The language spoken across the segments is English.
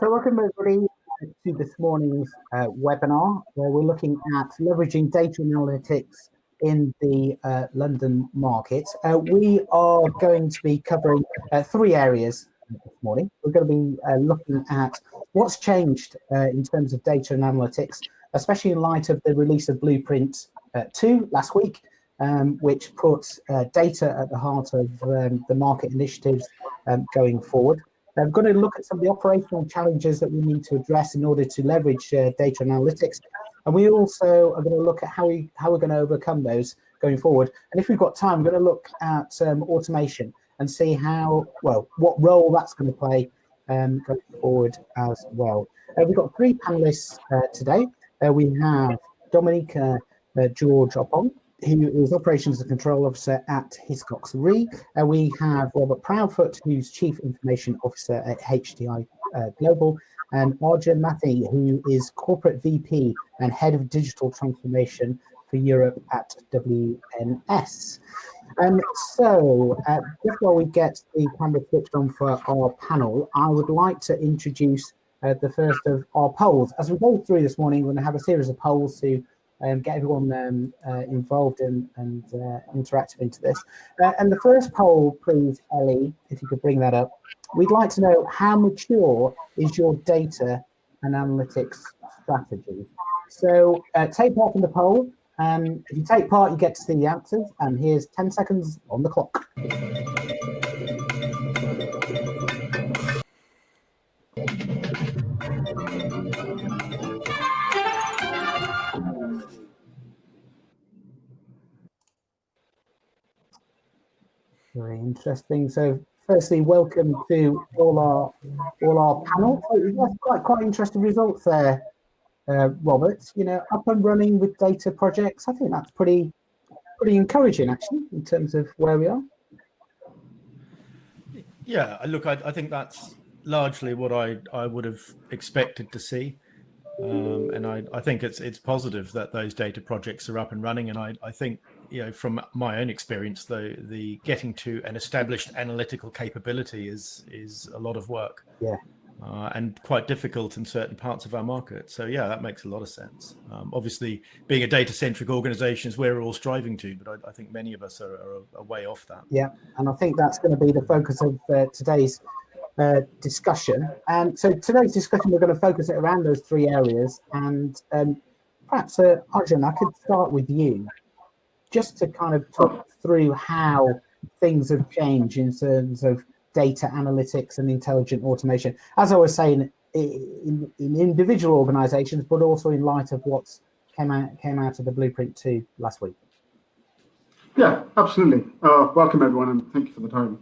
So welcome everybody to this morning's webinar where we're looking at leveraging data analytics in the London market. We are going to be covering three areas this morning. We're going to be looking at what's changed in terms of data and analytics, especially in light of the release of Blueprint 2 last week, which puts data at the heart of the market initiatives going forward. We're going to look at some of the operational challenges that we need to address in order to leverage data analytics. And we also are going to look at how we're going to overcome those going forward. And if we've got time, we're going to look at automation and see what role that's going to play going forward as well. We've got three panelists today. We have Dominique George Oppong, who is Operations and Control Officer at Hiscox Re. We have Robert Proudfoot, who's Chief Information Officer at HDI Global, and Arjun Mathi, who is Corporate VP and Head of Digital Transformation for Europe at WNS. So just while we get the camera switched on for our panel, I would like to introduce the first of our polls. As we go through this morning, we're going to have a series of polls to get everyone involved and interactive into this. And the first poll, please, Ellie, if you could bring that up. We'd like to know, how mature is your data and analytics strategy? So take part in the poll. If you take part, you get to see the answers. And here's 10 seconds on the clock. Very interesting. So, firstly, welcome to all our panel. So that's quite interesting results there, Robert. You know, up and running with data projects. I think that's pretty encouraging, actually, in terms of where we are. Yeah, look, I think that's largely what I would have expected to see, and I think it's positive that those data projects are up and running, and I think, you know, from my own experience, the getting to an established analytical capability is a lot of work, and quite difficult in certain parts of our market. So yeah, that makes a lot of sense. Obviously, being a data-centric organisation is where we're all striving to, but I think many of us are a way off that. Yeah, and I think that's going to be the focus of today's discussion. And so today's discussion, we're going to focus it around those three areas. And perhaps, Arjun, I could start with you, just to kind of talk through how things have changed in terms of data analytics and intelligent automation, as I was saying, in individual organizations, but also in light of what's came out of the Blueprint 2 last week. Yeah, absolutely. Welcome, everyone, and thank you for the time.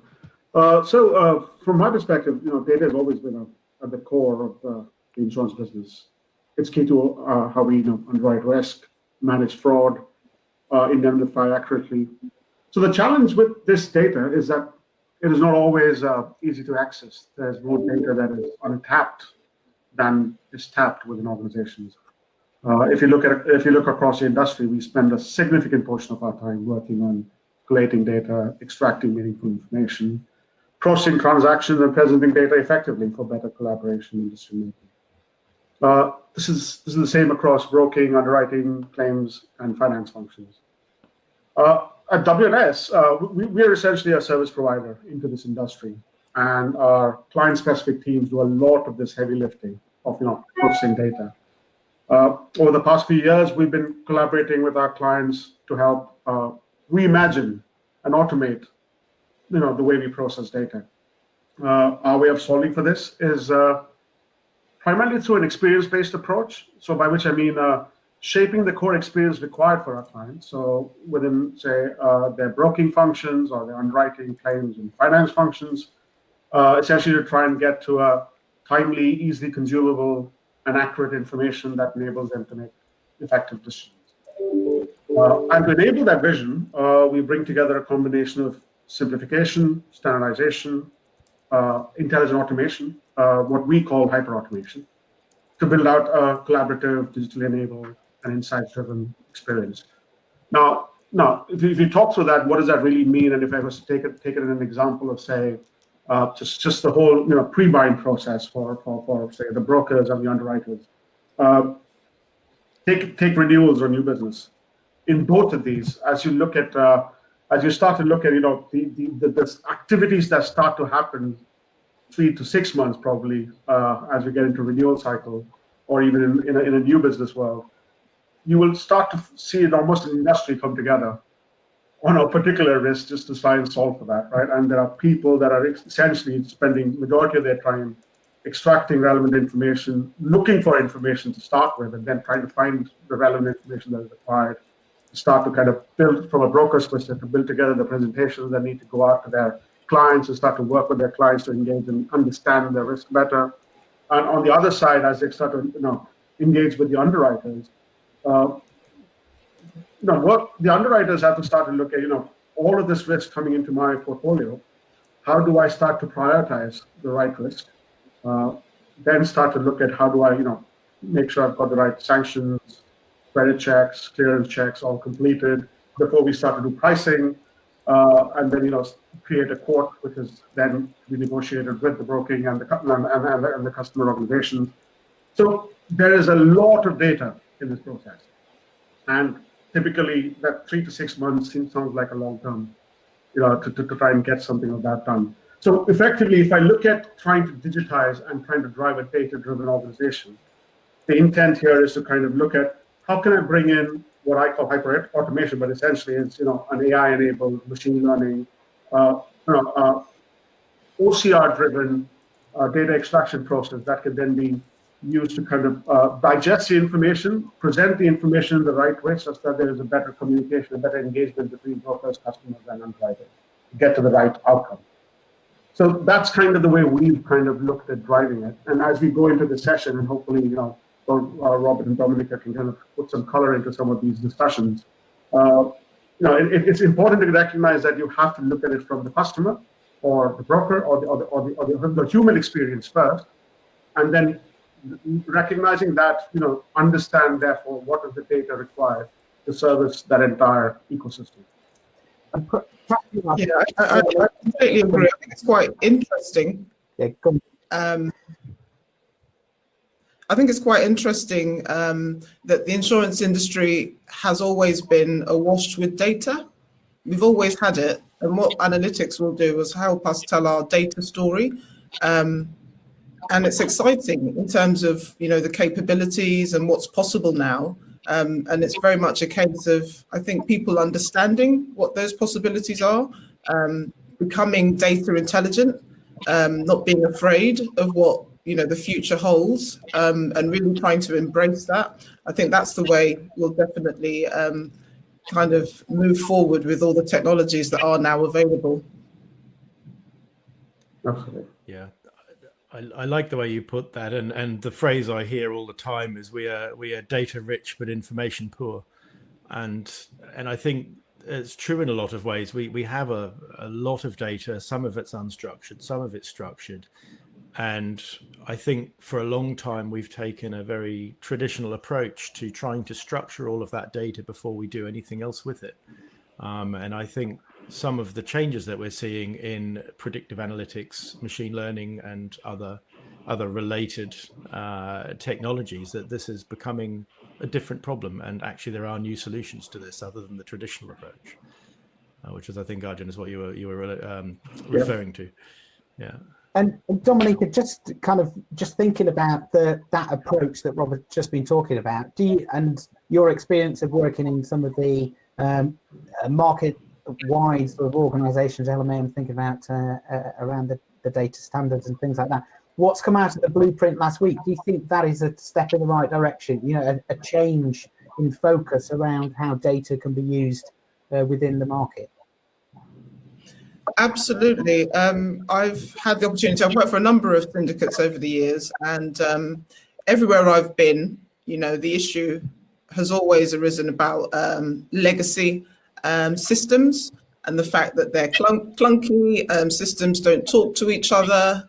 So from my perspective, you know, data has always been at the core of the insurance business. It's key to how we underwrite risk, manage fraud, indemnify accurately. So the challenge with this data is that it is not always easy to access. There's more data that is untapped than is tapped within organizations. If you look across the industry, we spend a significant portion of our time working on collating data, extracting meaningful information, processing transactions, and presenting data effectively for better collaboration and decision making. This is the same across broking, underwriting, claims, and finance functions. At WNS, we are essentially a service provider into this industry, and our client-specific teams do a lot of this heavy lifting of processing data. Over the past few years, we've been collaborating with our clients to help reimagine and automate, the way we process data. Our way of solving for this is primarily through an experience-based approach. So by which I mean shaping the core experience required for our clients. So within, say, their broking functions or their underwriting, claims, and finance functions, essentially to try and get to a timely, easily consumable, and accurate information that enables them to make effective decisions. And to enable that vision, we bring together a combination of simplification, standardization, intelligent automation, what we call hyper-automation, to build out a collaborative, digitally enabled, and insight-driven experience. Now, if you talk through that, what does that really mean? And if I was to take it in an example of, say, just the whole pre-buying process for say the brokers and the underwriters. Take renewals or new business. In both of these, as you start to look at the activities that start to happen 3 to 6 months probably as we get into renewal cycle, or even in a new business world, you will start to see it almost an industry come together on a particular risk just to try and solve for that, right? And there are people that are essentially spending majority of their time extracting relevant information, looking for information to start with, and then trying to find the relevant information that is required to start to kind of build, from a broker's perspective, build together the presentations that need to go out to their clients and start to work with their clients to engage and understand their risk better. And on the other side, as they start to engage with the underwriters, what the underwriters have to start to look at, all of this risk coming into my portfolio. How do I start to prioritize the right risk? Then start to look at how do I, make sure I've got the right sanctions, credit checks, clearance checks all completed before we start to do pricing, and then create a quote which is then be negotiated with the broking and the customer organization. So there is a lot of data in this process, and typically that 3 to 6 months sounds like a long term, to try and get something of that done. So effectively, if I look at trying to digitize and trying to drive a data-driven organization, the intent here is to kind of look at how can I bring in what I call hyper automation, but essentially it's an AI-enabled machine learning, OCR-driven data extraction process that can then be used to kind of digest the information, present the information in the right way, such that there is a better communication, a better engagement between brokers, customers, and underwriters to get to the right outcome. So that's kind of the way we've kind of looked at driving it. And as we go into the session, and hopefully, Robert and Dominica can kind of put some color into some of these discussions. It's important to recognize that you have to look at it from the customer, or the broker, or the human experience first, and then recognizing that, understand therefore what is the data required to service that entire ecosystem. Yeah, I completely agree. I think it's quite interesting. Yeah, I think it's quite interesting that the insurance industry has always been awash with data. We've always had it, and what analytics will do is help us tell our data story. And it's exciting in terms of the capabilities and what's possible now. And it's very much a case of, I think, people understanding what those possibilities are, becoming data intelligent, not being afraid of what the future holds, and really trying to embrace that. I think that's the way we'll definitely kind of move forward with all the technologies that are now available. Absolutely. Yeah. I like the way you put that, and the phrase I hear all the time is we are data rich but information poor, and I think it's true in a lot of ways. We have a lot of data. Some of it's unstructured, some of it's structured, and I think for a long time we've taken a very traditional approach to trying to structure all of that data before we do anything else with it. And I think some of the changes that we're seeing in predictive analytics, machine learning, and other related technologies, that this is becoming a different problem, and actually there are new solutions to this other than the traditional approach, which is, I think, Arjun, is what you were referring to. Yeah. And Dominica, just thinking about that approach that Robert's just been talking about, and your experience of working in some of the market-wide sort of organisations, LMA, thinking about around the data standards and things like that. What's come out of the blueprint last week? Do you think that is a step in the right direction? A change in focus around how data can be used within the market? Absolutely. I've had the opportunity. I've worked for a number of syndicates over the years, and everywhere I've been, the issue has always arisen about legacy systems, and the fact that they're clunky, systems don't talk to each other,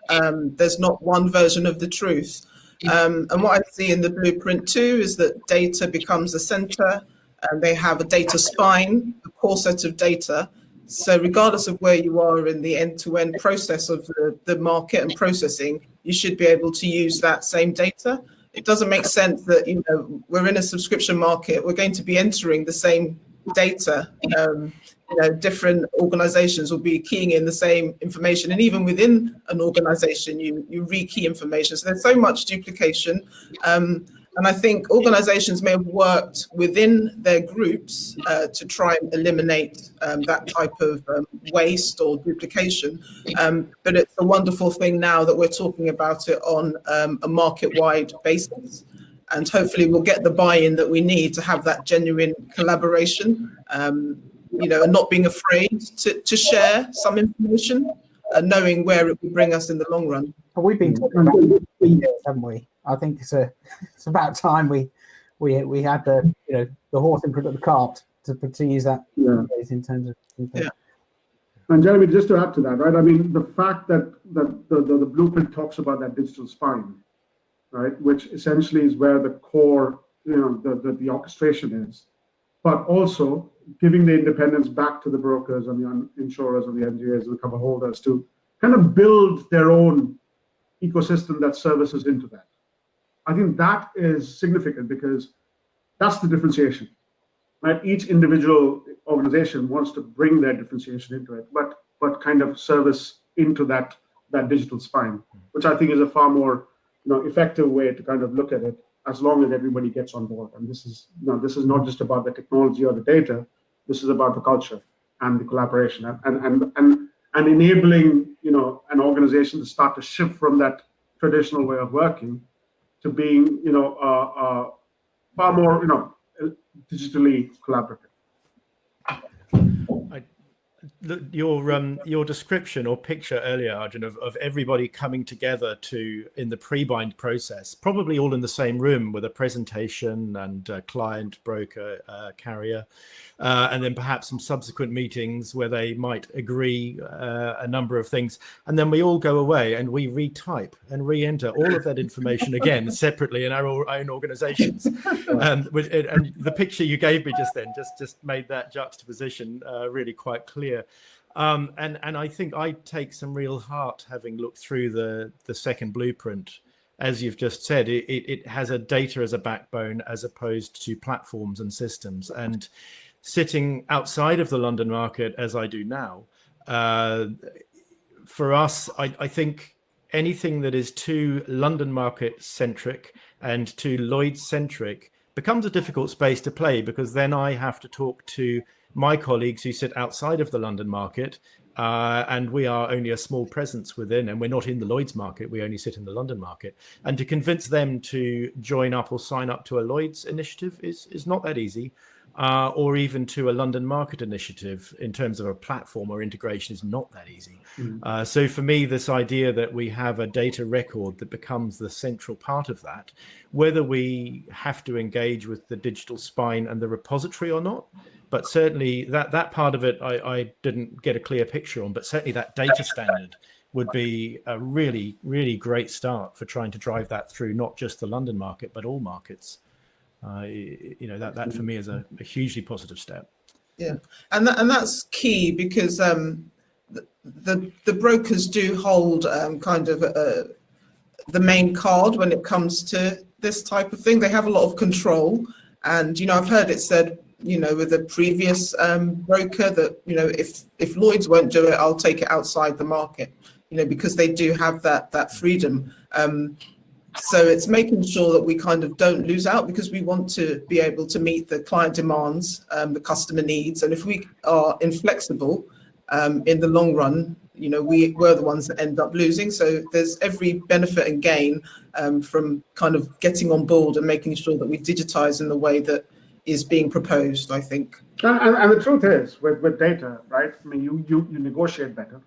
there's not one version of the truth. And what I see in the blueprint too is that data becomes the center, and they have a data spine, a core set of data So regardless of where you are in the end-to-end process of the market and processing, you should be able to use that same data. It doesn't make sense that, you know, we're in a subscription market, we're going to be entering the same data. You know, different organizations will be keying in the same information, and even within an organization, you re-key information. So there's so much duplication. And I think organizations may have worked within their groups to try and eliminate that type of waste or duplication. But it's a wonderful thing now that we're talking about it on a market-wide basis. And hopefully we'll get the buy-in that we need to have that genuine collaboration, you know, and not being afraid to share some information, knowing where it will bring us in the long run. We've been talking about it for years, haven't we? I think it's about time we had the, you know, the horse in front of the cart to use that in terms of. Yeah. And Jeremy, just to add to that, right? I mean, the fact that the blueprint talks about that digital spine, right, which essentially is where the core, you know, the orchestration is, but also giving the independence back to the brokers and the insurers and the MGAs and the cover holders to kind of build their own ecosystem that services into that. I think that is significant because that's the differentiation, right? Each individual organization wants to bring their differentiation into it, but kind of service into that digital spine, which I think is a far more, you know, effective way to kind of look at it, as long as everybody gets on board. And this is, you know, this is not just about the technology or the data. This is about the culture and the collaboration and enabling, you know, an organization to start to shift from that traditional way of working to being, you know, far more, you know, digitally collaborative. Your description or picture earlier, Arjun, of everybody coming together in the pre-bind process, probably all in the same room with a presentation and client, broker, carrier, and then perhaps some subsequent meetings where they might agree a number of things, and then we all go away and we retype and re-enter all of that information again separately in our own organizations. And the picture you gave me just then just made that juxtaposition really quite clear. And I think I take some real heart, having looked through the second blueprint. As you've just said, it has a data as a backbone as opposed to platforms and systems. And sitting outside of the London market, as I do now, for us, I think anything that is too London market centric and too Lloyds centric becomes a difficult space to play, because then I have to talk to my colleagues who sit outside of the London market, and we are only a small presence within, and we're not in the Lloyds market, we only sit in the London market. And to convince them to join up or sign up to a Lloyds initiative is not that easy, or even to a London market initiative in terms of a platform or integration is not that easy. So for me, this idea that we have a data record that becomes the central part of that, whether we have to engage with the digital spine and the repository or not, but certainly that part of it I didn't get a clear picture on, but certainly that data standard would be a really, really great start for trying to drive that through not just the London market, but all markets. You know, that for me is a hugely positive step. Yeah, and that's key, because the brokers do hold kind of the main card when it comes to this type of thing. They have a lot of control, and you know, I've heard it said, you know, with a previous broker that, you know, if Lloyds won't do it, I'll take it outside the market, you know, because they do have that freedom. So it's making sure that we kind of don't lose out, because we want to be able to meet the client demands, the customer needs. And if we are inflexible in the long run, you know, we're the ones that end up losing. So there's every benefit and gain from kind of getting on board and making sure that we digitize in the way that is being proposed, I think. And the truth is, with data, right? I mean, you negotiate better,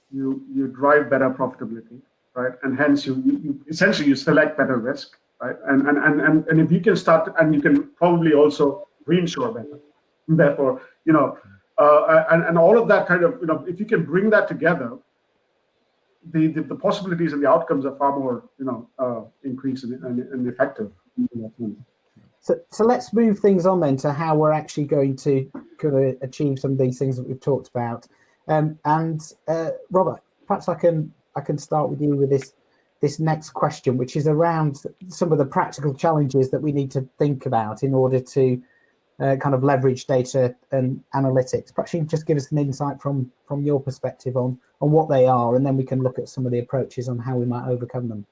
you drive better profitability, right? And hence you essentially you select better risk, right? And if you can start, and you can probably also reinsure better. Therefore, you know, and all of that kind of, you know, if you can bring that together, the possibilities and the outcomes are far more, you know, increased and effective. So let's move things on then to how we're actually going to kind of achieve some of these things that we've talked about. Robert, perhaps I can start with you with this next question, which is around some of the practical challenges that we need to think about in order to kind of leverage data and analytics. Perhaps you can just give us an insight from your perspective on what they are, and then we can look at some of the approaches on how we might overcome them.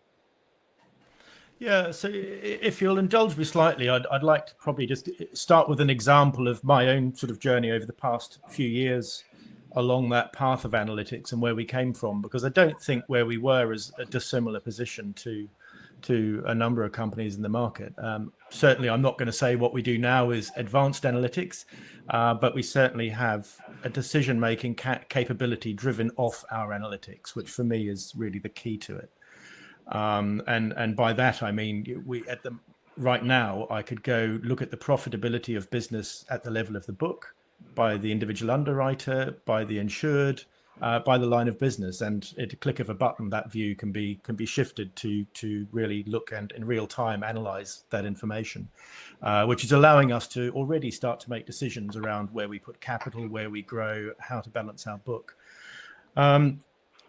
Yeah, so if you'll indulge me slightly, I'd like to probably just start with an example of my own sort of journey over the past few years along that path of analytics and where we came from, because I don't think where we were is a dissimilar position to a number of companies in the market. Certainly, I'm not going to say what we do now is advanced analytics, but we certainly have a decision-making capability driven off our analytics, which for me is really the key to it. And by that, I mean, right now, I could go look at the profitability of business at the level of the book, by the individual underwriter, by the insured, by the line of business, and at a click of a button, that view can be shifted to really look and in real time analyze that information, which is allowing us to already start to make decisions around where we put capital, where we grow, how to balance our book.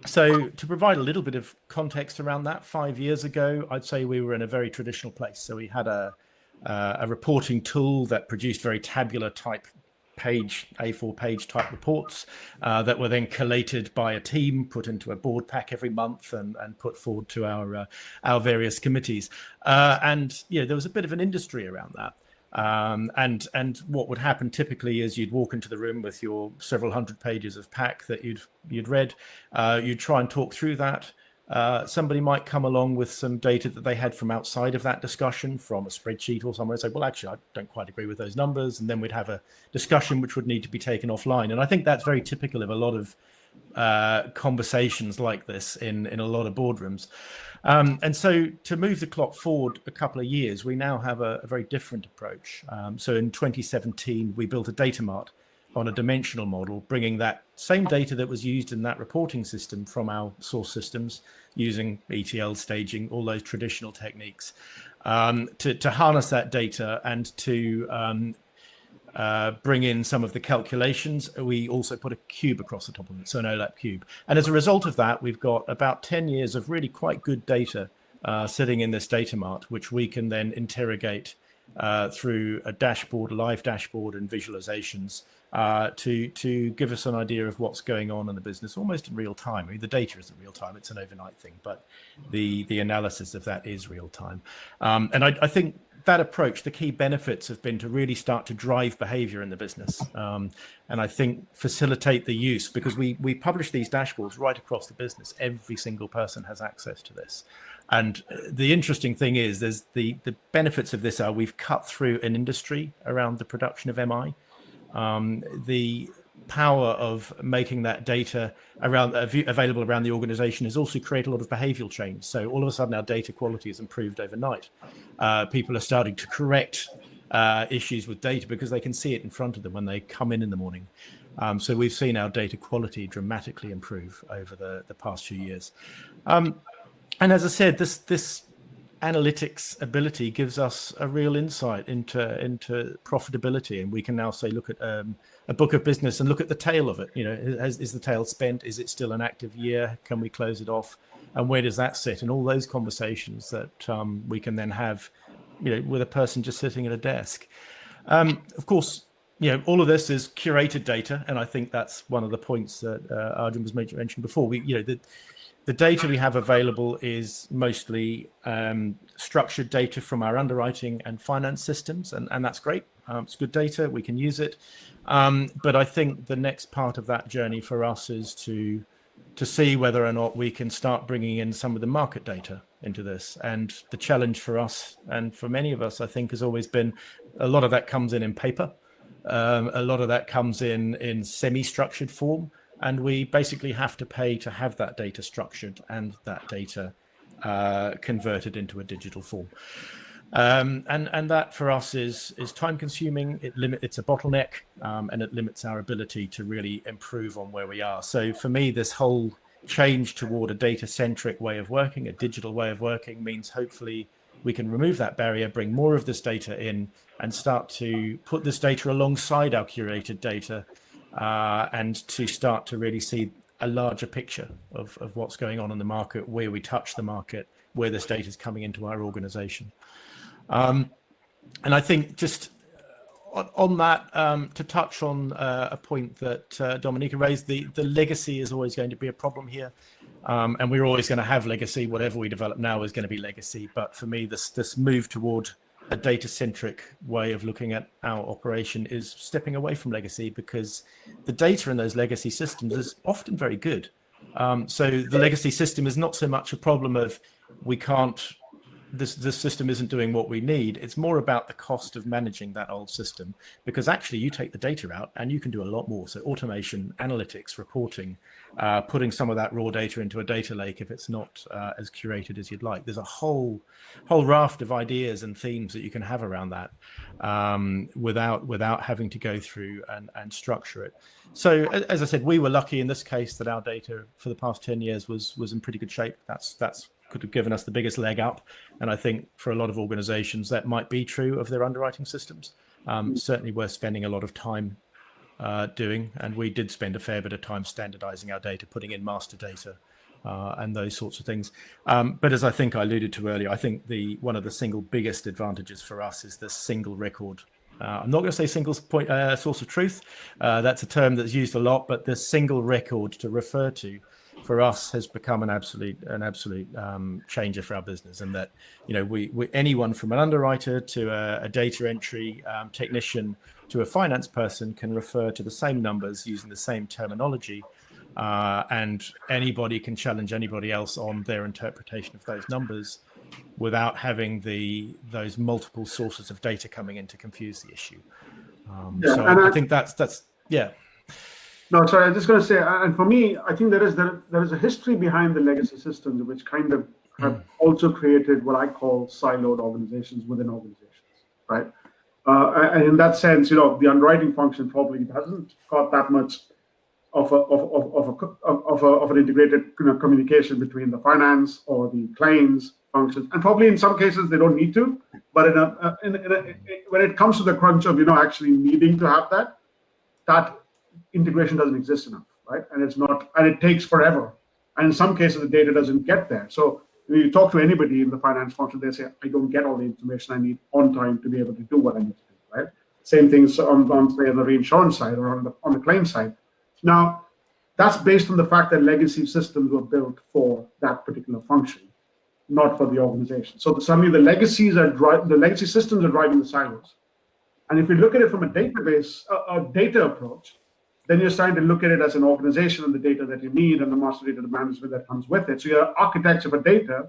So to provide a little bit of context around that, 5 years ago, I'd say we were in a very traditional place. So we had a reporting tool that produced very tabular type A4 page type reports that were then collated by a team, put into a board pack every month and put forward to our various committees. And there was a bit of an industry around that. And what would happen typically is you'd walk into the room with your several hundred pages of pack that you'd read. You'd try and talk through that. Somebody might come along with some data that they had from outside of that discussion, from a spreadsheet or somewhere, and say, well, actually, I don't quite agree with those numbers. And then we'd have a discussion which would need to be taken offline. And I think that's very typical of a lot of conversations like this in a lot of boardrooms. And so to move the clock forward a couple of years, we now have a very different approach. So in 2017, we built a data mart on a dimensional model, bringing that same data that was used in that reporting system from our source systems, using ETL staging, all those traditional techniques, to harness that data and to bring in some of the calculations. We also put a cube across the top of it, so an OLAP cube. And as a result of that, we've got about 10 years of really quite good data sitting in this data mart, which we can then interrogate through a dashboard, live dashboard and visualizations to give us an idea of what's going on in the business almost in real time. I mean, the data isn't real time, it's an overnight thing, but the analysis of that is real time. And I think that approach, the key benefits have been to really start to drive behavior in the business. And I think facilitate the use, because we publish these dashboards right across the business. Every single person has access to this. And the interesting thing is there's the benefits of this are we've cut through an industry around the production of MI. The power of making that data available around the organization has also created a lot of behavioral change. So all of a sudden our data quality has improved overnight. People are starting to correct issues with data because they can see it in front of them when they come in the morning. So we've seen our data quality dramatically improve over the past few years. And as I said, this analytics ability gives us a real insight into profitability, and we can now say, look at a book of business and look at the tail of it. Is the tail spent? Is it still an active year? Can we close it off? And where does that sit? And all those conversations that we can then have, with a person just sitting at a desk. Of course, all of this is curated data, and I think that's one of the points that Arjun was mentioned before. The data we have available is mostly structured data from our underwriting and finance systems, and that's great. It's good data, we can use it. But I think the next part of that journey for us is to see whether or not we can start bringing in some of the market data into this. And the challenge for us, and for many of us, I think, has always been a lot of that comes in paper. A lot of that comes in semi-structured form. And we basically have to pay to have that data structured and that data converted into a digital form. And that for us is time consuming. It's a bottleneck, and it limits our ability to really improve on where we are. So for me, this whole change toward a data-centric way of working, a digital way of working, means hopefully we can remove that barrier, bring more of this data in, and start to put this data alongside our curated data, and to start to really see a larger picture of what's going on in the market, where we touch the market, where this data is coming into our organization. And I think just on that, to touch on a point that Dominica raised, the legacy is always going to be a problem here. And we're always going to have legacy. Whatever we develop now is going to be legacy. But for me, this move toward a data-centric way of looking at our operation is stepping away from legacy, because the data in those legacy systems is often very good. So the legacy system is not so much a problem of we can't, this system isn't doing what we need. It's more about the cost of managing that old system, because actually you take the data out and you can do a lot more. So automation, analytics, reporting, putting some of that raw data into a data lake if it's not as curated as you'd like. There's a whole raft of ideas and themes that you can have around that, without having to go through and structure it. So as I said, we were lucky in this case that our data for the past 10 years was in pretty good shape. That's could have given us the biggest leg up. And I think for a lot of organizations that might be true of their underwriting systems. Certainly worth spending a lot of time doing. And we did spend a fair bit of time standardizing our data, putting in master data and those sorts of things. But as I think I alluded to earlier, I think one of the single biggest advantages for us is the single record. I'm not going to say single point source of truth. That's a term that's used a lot, but the single record to refer to for us has become an absolute changer for our business. And that, we anyone from an underwriter to a data entry technician to a finance person can refer to the same numbers using the same terminology, and anybody can challenge anybody else on their interpretation of those numbers without having those multiple sources of data coming in to confuse the issue. So I think that's yeah. No, sorry, I'm just going to say, and for me, I think there is a history behind the legacy systems, which kind of have also created what I call siloed organizations within organizations, right? And in that sense, the underwriting function probably hasn't got that much of an integrated communication between the finance or the claims functions, and probably in some cases they don't need to. But when it comes to the crunch of actually needing to have that integration doesn't exist enough, right? And it's not, and it takes forever. And in some cases, the data doesn't get there. So when you talk to anybody in the finance function, they say, I don't get all the information I need on time to be able to do what I need to do, right? Same things on say, on the reinsurance side or on the claim side. Now, that's based on the fact that legacy systems were built for that particular function, not for the organization. So suddenly the legacy systems are driving the silos. And if you look at it from a database, a data approach, then you're starting to look at it as an organization and the data that you need and the master data management that comes with it. So your architecture for data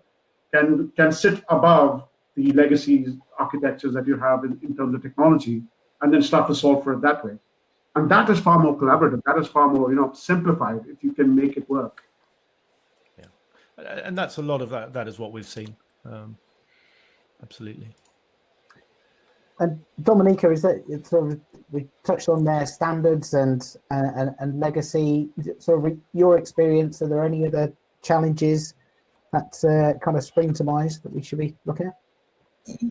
can sit above the legacy architectures that you have in terms of technology, and then start to solve for it that way. And that is far more collaborative. That is far more simplified if you can make it work. Yeah, and that's a lot of that. That is what we've seen. Absolutely. And Dominica, is that sort of, we touched on their standards and legacy, sort of your experience, are there any other challenges that kind of spring to mind that we should be looking at?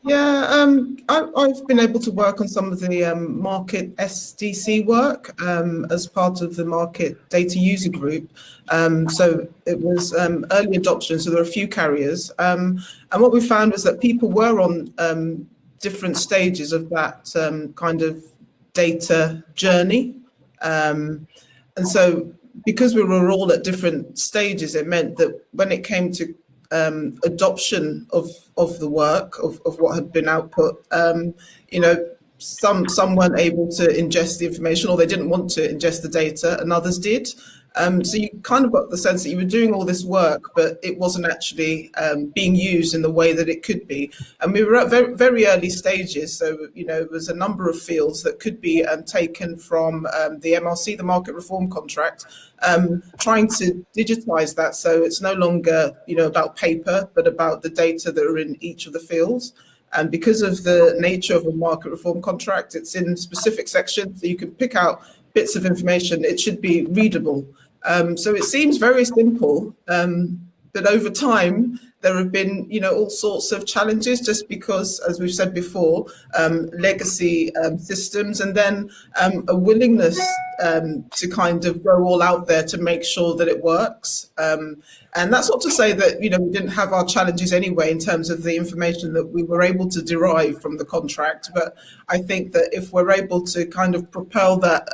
Yeah, I've been able to work on some of the market SDC work as part of the market data user group. So it was early adoption, so there were a few carriers. And what we found was that people were on different stages of that kind of data journey. And so because we were all at different stages, it meant that when it came to adoption of the work of what had been output, some weren't able to ingest the information, or they didn't want to ingest the data, and others did. So you kind of got the sense that you were doing all this work, but it wasn't actually being used in the way that it could be. And we were at very, very early stages. So, there was a number of fields that could be taken from the MRC, the Market Reform Contract, trying to digitize that. So it's no longer, about paper, but about the data that are in each of the fields. And because of the nature of a market reform contract, it's in specific sections, so you can pick out bits of information. It should be readable. So it seems very simple, but that over time there have been, all sorts of challenges, just because, as we've said before, legacy systems, and then a willingness to kind of go all out there to make sure that it works. And that's not to say that, we didn't have our challenges anyway in terms of the information that we were able to derive from the contract. But I think that if we're able to kind of propel that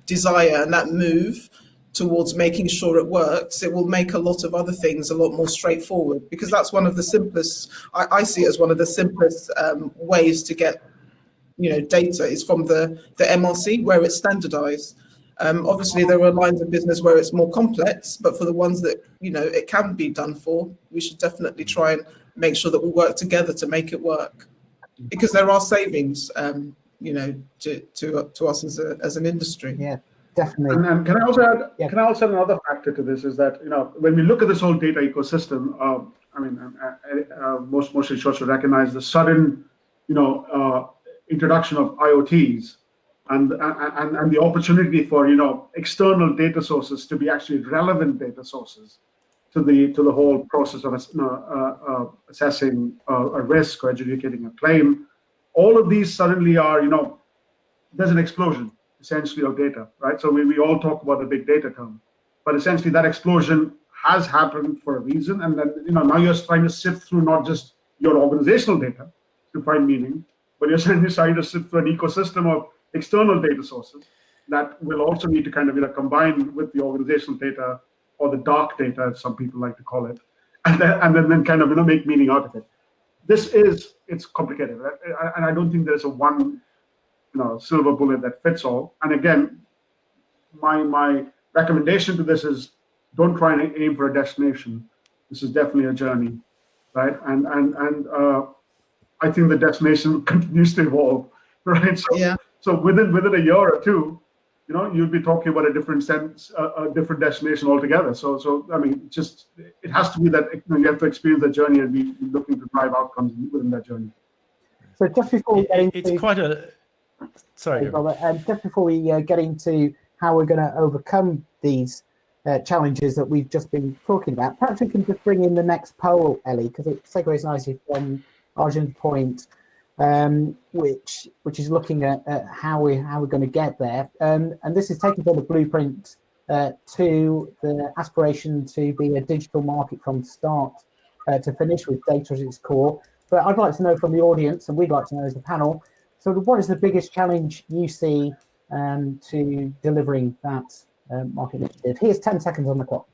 desire and that move towards making sure it works, it will make a lot of other things a lot more straightforward, because that's one of the simplest, I see it as one of the simplest ways to get, data is from the MRC, where it's standardized. Obviously, there are lines of business where it's more complex, but for the ones that, it can be done for, we should definitely try and make sure that we work together to make it work, because there are savings, to us as an industry. Yeah, definitely. And can I also add? Can I also add another factor to this is that when we look at this whole data ecosystem, most insurers should recognize the sudden introduction of IoTs and the opportunity for external data sources to be actually relevant data sources to the whole process of assessing a risk or adjudicating a claim. All of these suddenly are there's an explosion essentially of data, right? So we all talk about the big data term, but essentially that explosion has happened for a reason, and then now you're trying to sift through not just your organizational data to find meaning, but you're trying to sift through an ecosystem of external data sources that will also need to kind of combine with the organizational data, or the dark data, as some people like to call it, and then kind of make meaning out of it. It's complicated, right? And I don't think there's a one silver bullet that fits all. And again, my recommendation to this is don't try and aim for a destination. This is definitely a journey, right? And I think the destination continues to evolve, right? So within a year or two, you'll be talking about a different destination altogether. So I mean, it has to be that you have to experience the journey and be looking to drive outcomes within that journey. So just before we get into, it's quite a sorry, Robert, just before we get into how we're going to overcome these challenges that we've just been talking about, perhaps we can just bring in the next poll, Ellie, because it segues nicely from Arjun's point, which is looking at how we're going to get there, and this is taking from the blueprint to the aspiration to be a digital market from start to finish with data as its core. But I'd like to know from the audience, and we'd like to know as the panel, so what is the biggest challenge you see to delivering that market initiative? Here's 10 seconds on the clock.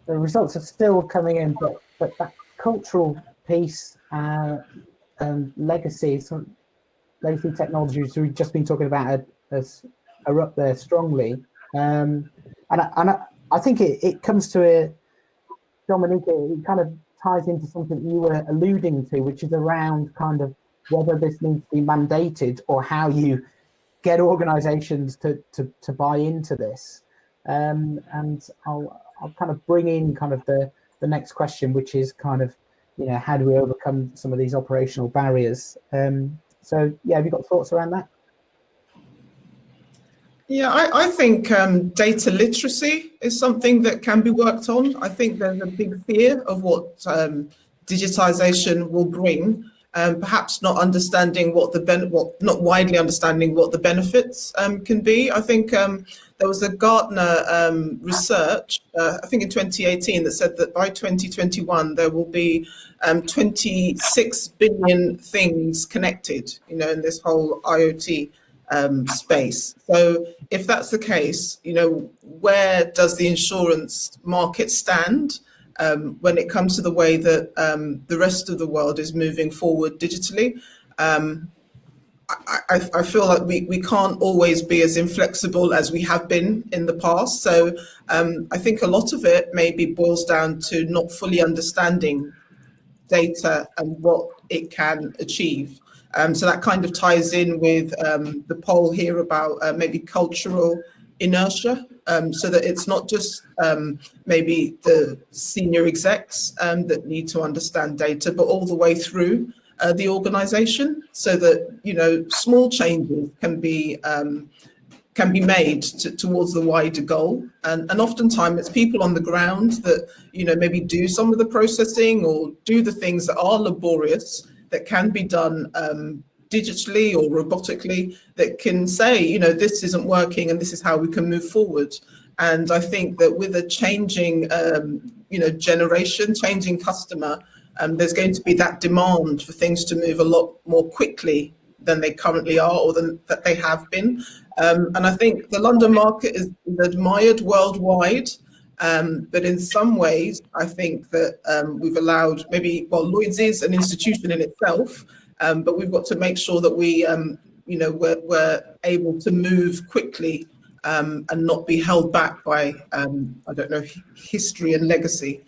The results are still coming in, but that cultural piece and legacy technologies we've just been talking about are up there strongly. And I think it comes to it, Dominique, it kind of ties into something you were alluding to, which is around kind of whether this needs to be mandated or how you get organizations to buy into this. And I'll kind of bring in kind of the next question, which is kind of, how do we overcome some of these operational barriers? So, have you got thoughts around that? Yeah, I think data literacy is something that can be worked on. I think there's a big fear of what digitization will bring, perhaps not understanding not widely understanding what the benefits can be. I think there was a Gartner research, I think in 2018, that said that by 2021 there will be 26 billion things connected, in this whole IoT space. So if that's the case, where does the insurance market stand when it comes to the way that the rest of the world is moving forward digitally? I feel like we can't always be as inflexible as we have been in the past. So I think a lot of it maybe boils down to not fully understanding data and what it can achieve. So that kind of ties in with the poll here about maybe cultural inertia, so that it's not just maybe the senior execs that need to understand data, but all the way through the organization, so that, you know, small changes can be made towards the wider goal. And oftentimes it's people on the ground that, you know, maybe do some of the processing or do the things that are laborious that can be done digitally or robotically, that can say, you know, this isn't working and this is how we can move forward. And I think that with a changing, you know, generation, changing customer, there's going to be that demand for things to move a lot more quickly than they currently are, or than that they have been. And I think the London market is admired worldwide, but in some ways, I think that we've allowed maybe, well, Lloyds is an institution in itself, but we've got to make sure that we, you know, we're able to move quickly and not be held back by, I don't know, history and legacy.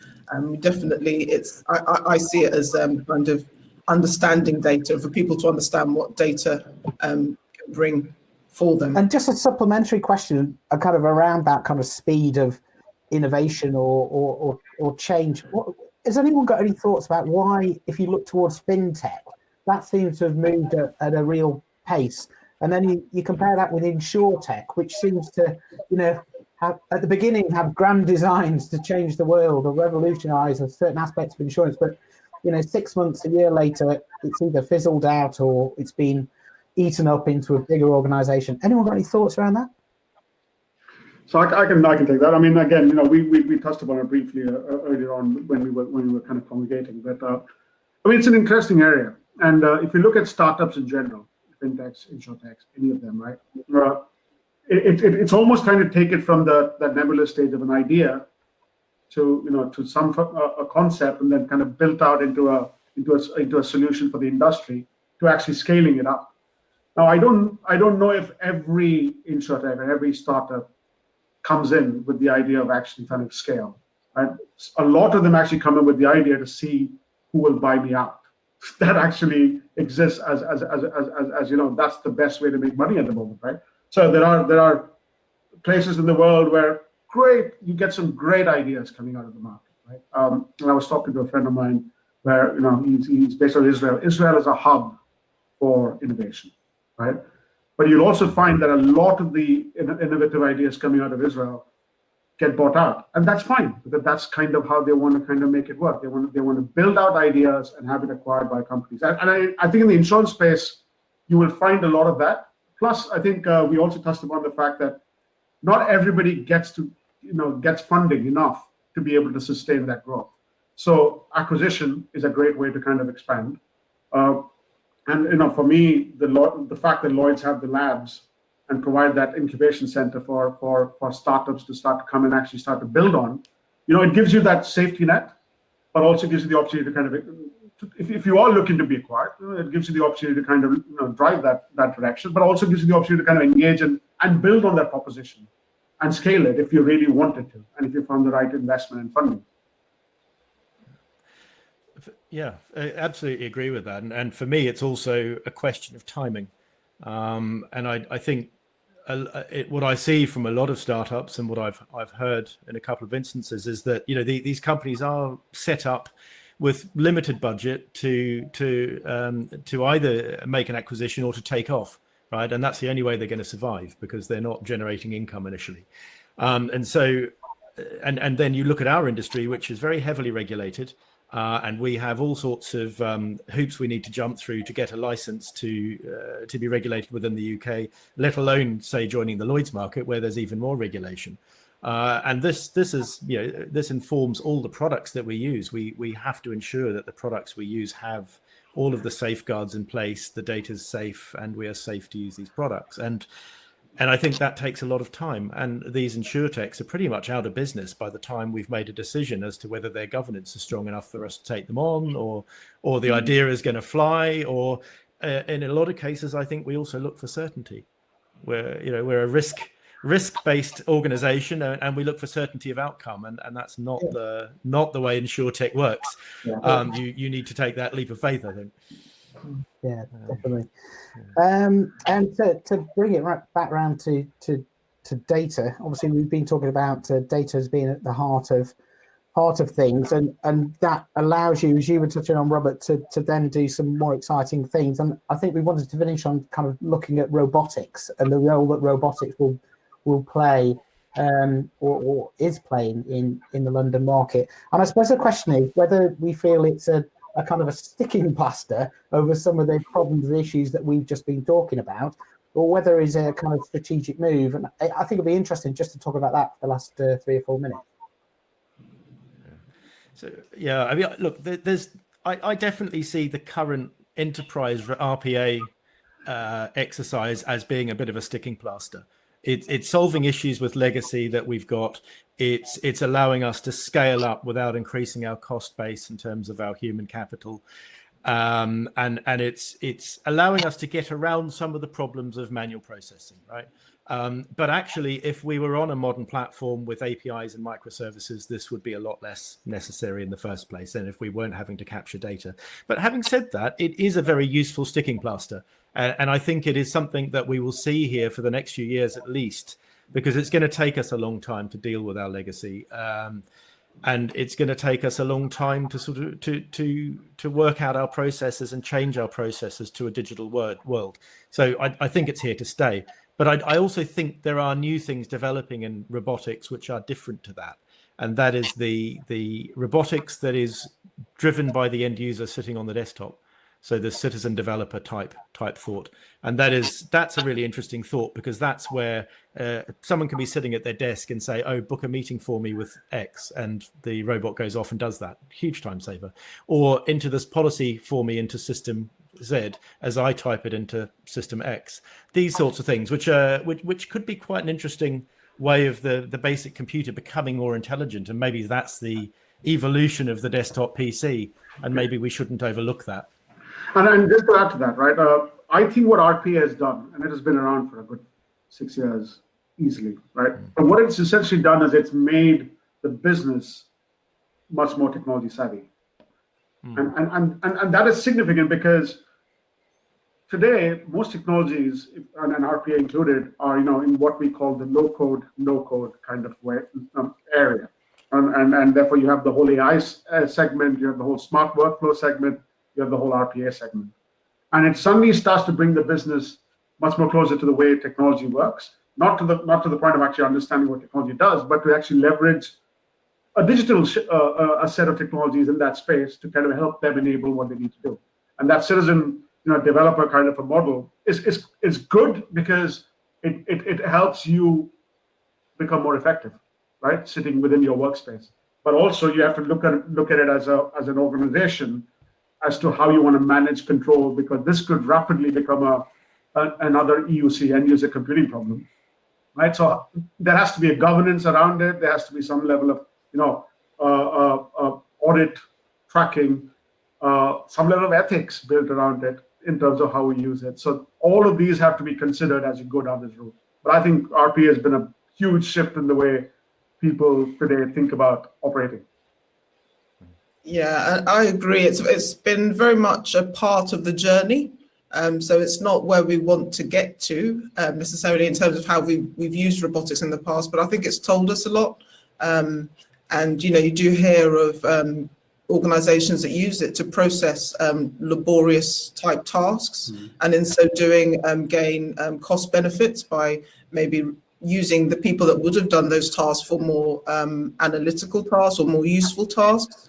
Definitely, I see it as kind of understanding data, for people to understand what data can bring for them. And just a supplementary question, kind of around that kind of speed of innovation or change. Has anyone got any thoughts about why, if you look towards fintech, that seems to have moved at a real pace? And then you compare that with Insurtech, which seems to, you know, have, at the beginning, have grand designs to change the world or revolutionise certain aspects of insurance, but, you know, 6 months, a year later, it's either fizzled out or it's been eaten up into a bigger organisation. Anyone got any thoughts around that? So I can take that. I mean, again, you know, we touched upon it briefly earlier on when we were kind of congregating. But I mean, it's an interesting area, and if you look at startups in general, fintechs, insurtechs, any of them, right? It's almost trying to take it from that nebulous stage of an idea to, you know, to some a concept, and then kind of built out into a solution for the industry, to actually scaling it up. Now, I don't know if every insurtech or every startup comes in with the idea of actually trying to scale. Right? A lot of them actually come in with the idea to see who will buy me out. That actually exists as you know, that's the best way to make money at the moment, right? So there are places in the world where you get some great ideas coming out of the market, right? And I was talking to a friend of mine where, you know, he's based on Israel. Israel is a hub for innovation, right? But you'll also find that a lot of the innovative ideas coming out of Israel get bought out, and that's fine, because that's kind of how they want to kind of make it work. They want to build out ideas and have it acquired by companies. And I think in the insurance space, you will find a lot of that. Plus, I think we also touched upon the fact that not everybody gets funding enough to be able to sustain that growth. So acquisition is a great way to kind of expand. And, you know, for me, the fact that Lloyds have the labs and provide that incubation center for startups to start to come and actually start to build on, you know, it gives you that safety net, but also gives you the opportunity to kind of, if you are looking to be acquired, it gives you the opportunity to kind of, you know, drive that direction, but also gives you the opportunity to kind of engage and build on that proposition and scale it if you really wanted to, and if you found the right investment and funding. Yeah, I absolutely agree with that. And for me, it's also a question of timing. And I think what I see from a lot of startups, and what I've heard in a couple of instances, is that, you know, these companies are set up with limited budget to either make an acquisition or to take off, right? And that's the only way they're going to survive, because they're not generating income initially. And so, and then you look at our industry, which is very heavily regulated. And we have all sorts of hoops we need to jump through to get a license to be regulated within the UK, let alone, say, joining the Lloyds market, where there's even more regulation. And this is, you know, this informs all the products that we use. We have to ensure that the products we use have all of the safeguards in place, the data is safe, and we are safe to use these products. And I think that takes a lot of time. And these insurtechs are pretty much out of business by the time we've made a decision as to whether their governance is strong enough for us to take them on, or the idea is going to fly. Or in a lot of cases, I think we also look for certainty. We're a risk-based organization, and we look for certainty of outcome. And that's not the way Insurtech works. Yeah. You need to take that leap of faith, I think. Yeah, definitely. And to bring it back around to data. Obviously, we've been talking about data as being at the heart of things, and that allows you, as you were touching on, Robert, to then do some more exciting things. And I think we wanted to finish on kind of looking at robotics and the role that robotics will play or is playing in the London market. And I suppose the question is whether we feel it's a kind of a sticking plaster over some of the problems and issues that we've just been talking about, or whether it's a kind of strategic move. And I think it'll be interesting just to talk about that for the last 3 or 4 minutes. So, yeah, I mean, look, I definitely see the current enterprise RPA exercise as being a bit of a sticking plaster. It's solving issues with legacy that we've got. It's allowing us to scale up without increasing our cost base in terms of our human capital. And it's allowing us to get around some of the problems of manual processing, right? But actually, if we were on a modern platform with APIs and microservices, this would be a lot less necessary in the first place than if we weren't having to capture data. But having said that, it is a very useful sticking plaster. And I think it is something that we will see here for the next few years at least, because it's going to take us a long time to deal with our legacy. And it's going to take us a long time to sort of to work out our processes and change our processes to a digital world. So I think it's here to stay. But I also think there are new things developing in robotics which are different to that. And that is the robotics that is driven by the end user sitting on the desktop. So the citizen developer type thought. And that's a really interesting thought, because that's where someone can be sitting at their desk and say, oh, book a meeting for me with X, and the robot goes off and does that. Huge time saver. Or enter this policy for me into system Z as I type it into system X. These sorts of things, which could be quite an interesting way of the basic computer becoming more intelligent. And maybe that's the evolution of the desktop PC, and maybe we shouldn't overlook that. And just to add to that, right, I think what RPA has done, and it has been around for a good 6 years easily, right? But what it's essentially done is it's made the business much more technology savvy. And that is significant, because today most technologies, and RPA included, are in what we call the low code, no code kind of area. And therefore you have the whole AI segment, you have the whole smart workflow segment, you have the whole RPA segment. And it suddenly starts to bring the business much more closer to the way technology works, not to the point of actually understanding what technology does, but to actually leverage a digital a set of technologies in that space to kind of help them enable what they need to do. And that citizen developer kind of a model is good, because it helps you become more effective, right, sitting within your workspace. But also you have to look at it as an organization, as to how you want to manage control, because this could rapidly become another EUC, end user computing problem, right? So there has to be a governance around it. There has to be some level of audit, tracking, some level of ethics built around it in terms of how we use it. So all of these have to be considered as you go down this route. But I think RPA has been a huge shift in the way people today think about operating. Yeah, I agree. It's been very much a part of the journey. So it's not where we want to get to necessarily in terms of how we've used robotics in the past, but I think it's told us a lot. And you do hear of organizations that use it to process laborious type tasks, and in so doing gain cost benefits by maybe using the people that would have done those tasks for more analytical tasks or more useful tasks.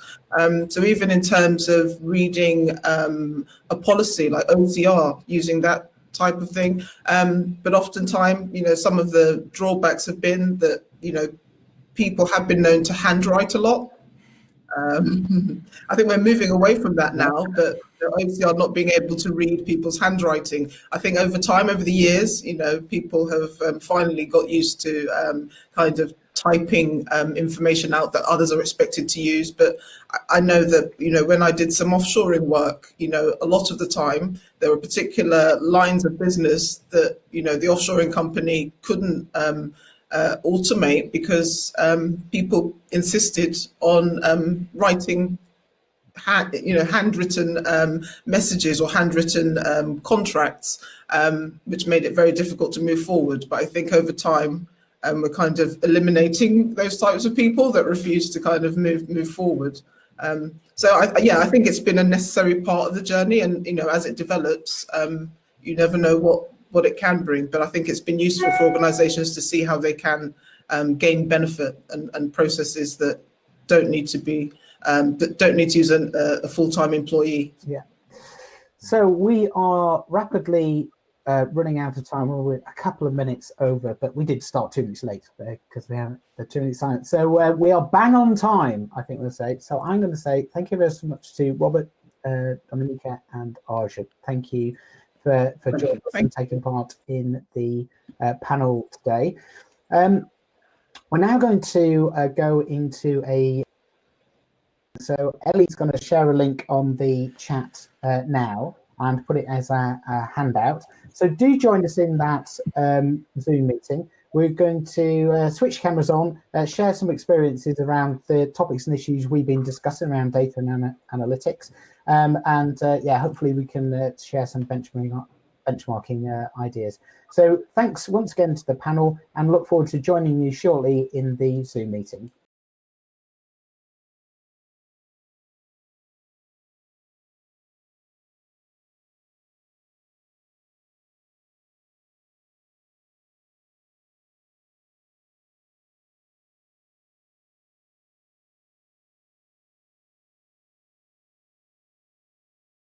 So even in terms of reading a policy like OCR, using that type of thing. But oftentimes, some of the drawbacks have been that, people have been known to handwrite a lot. I think we're moving away from that now, but OCR not being able to read people's handwriting. I think over time, over the years, people have finally got used to kind of typing information out that others are expected to use. But I know that, when I did some offshoring work, a lot of the time there were particular lines of business that, the offshoring company couldn't automate because people insisted on writing handwritten messages or handwritten contracts, which made it very difficult to move forward. But I think over time, and we're kind of eliminating those types of people that refuse to kind of move forward. So I think it's been a necessary part of the journey, and as it develops, you never know what it can bring. But I think it's been useful for organisations to see how they can gain benefit and processes that don't need to be that don't need to use a full-time employee. Yeah. So we are rapidly running out of time. We're a couple of minutes over, but we did start 2 minutes late because we have the 2 minute silence. So we are bang on time, I think we'll say. So I'm going to say thank you very much to Robert, Dominica, and Arja. Thank you for joining us and taking part in the panel today. We're now going to go into so Ellie's going to share a link on the chat now and put it as a handout. So do join us in that Zoom meeting. We're going to switch cameras on, share some experiences around the topics and issues we've been discussing around data and analytics. Hopefully we can share some benchmarking ideas. So thanks once again to the panel, and look forward to joining you shortly in the Zoom meeting.